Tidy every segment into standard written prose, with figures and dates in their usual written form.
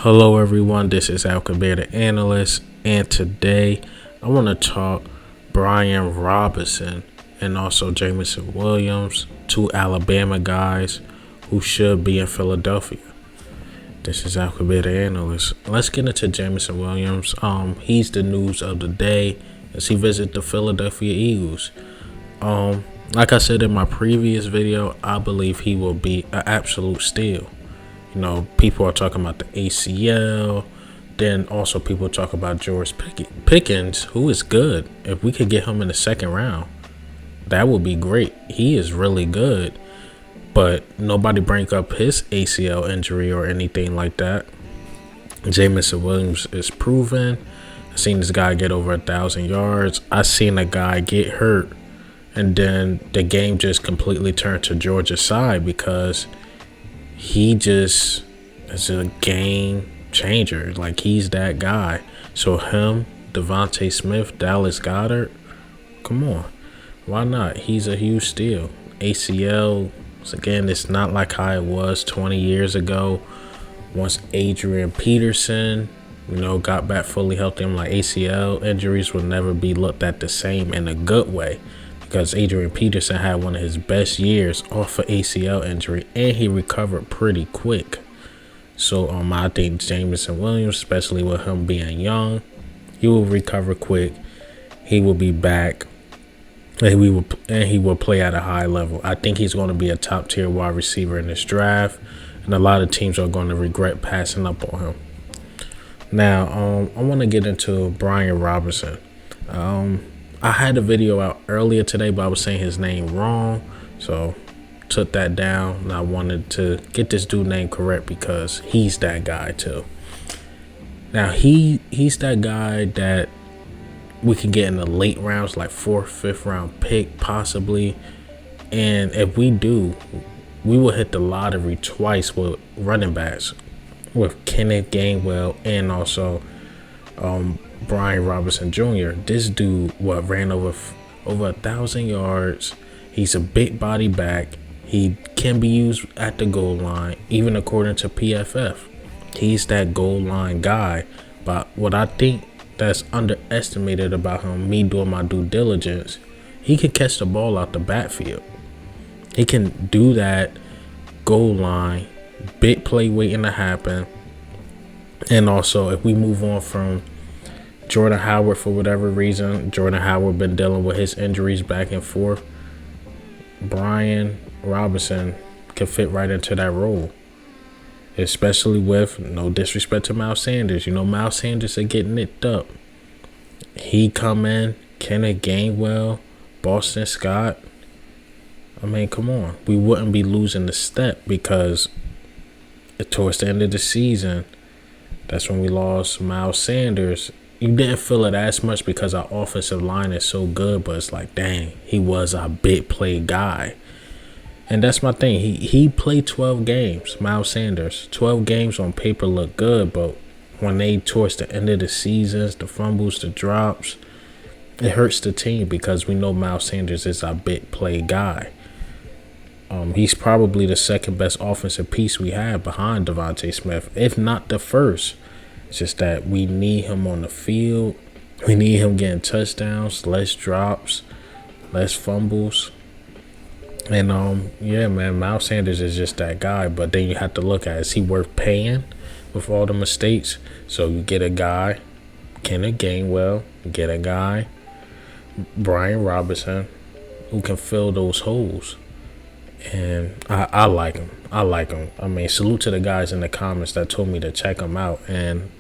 Hello everyone, this is Alcabir the Analyst, and today I want to talk Brian Robinson and also Jameson Williams, two Alabama guys who should be in Philadelphia. This is Alcabir the Analyst. Let's get into Jameson Williams. He's the news of the day as he visits the Philadelphia Eagles. Like I said in my previous video, I believe he will be an absolute steal. You know, people are talking about the ACL. Then also people talk about George Pickens, who is good. If we could get him in the second round, that would be great. He is really good. But nobody bring up his ACL injury or anything like that. Jameson Williams is proven. I've seen this guy get over 1,000 yards. I seen a guy get hurt. And then the game just completely turned to Georgia's side because he just is a game changer. Like, he's that guy. So him, Devontae Smith, Dallas Goedert, come on. Why not? He's a huge steal. ACL, again, it's not like how it was 20 years ago. Once Adrian Peterson, got back fully healthy, I'm like, ACL injuries will never be looked at the same in a good way. Because Adrian Peterson had one of his best years off of ACL injury, and he recovered pretty quick. So I think Jameson Williams, especially with him being young, he will recover quick. He will be back, and he will play at a high level. I think he's going to be a top tier wide receiver in this draft, and a lot of teams are going to regret passing up on him. Now, I want to get into Brian Robinson. I had a video out earlier today, but I was saying his name wrong, so took that down. And I wanted to get this dude name correct because he's that guy too. Now he's that guy that we can get in the late rounds, like 4th, 5th round pick possibly. And if we do, we will hit the lottery twice with running backs, with Kenneth Gainwell and also Brian Robinson Jr. This dude ran over 1,000 yards. He's a big body back. He can be used at the goal line, even according to PFF. He's that goal line guy. But what I think that's underestimated about him, me doing my due diligence, he can catch the ball out the backfield. He can do that goal line, big play waiting to happen. And also, if we move on from Jordan Howard, for whatever reason, Jordan Howard been dealing with his injuries back and forth, Brian Robinson can fit right into that role. Especially with, no disrespect to Miles Sanders. Miles Sanders are getting nicked up. He come in, Kenneth Gainwell, Boston Scott. I mean, come on. We wouldn't be losing the step because towards the end of the season, that's when we lost Miles Sanders. You didn't feel it as much because our offensive line is so good, but it's like, dang, he was our big play guy. And that's my thing. He played 12 games, Miles Sanders. 12 games on paper look good, but when they towards the end of the seasons, the fumbles, the drops, it hurts the team because we know Miles Sanders is our big play guy. He's probably the second best offensive piece we have behind Devontae Smith, if not the first. It's just that we need him on the field. We need him getting touchdowns, less drops, less fumbles. And yeah, man, Miles Sanders is just that guy. But then you have to look at, is he worth paying with all the mistakes? So you get a guy, Kenneth Gainwell, get a guy, Brian Robinson, who can fill those holes. And I like him. I mean, salute to the guys in the comments that told me to check him out. And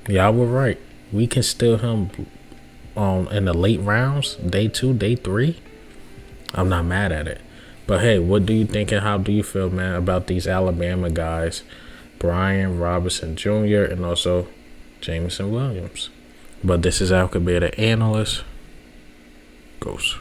y'all were right. We can steal him in the late rounds, day 2, day 3. I'm not mad at it. But hey, what do you think and how do you feel, man, about these Alabama guys, Brian Robinson Jr. and also Jameson Williams? But this is Alcabir the Analyst. Goes.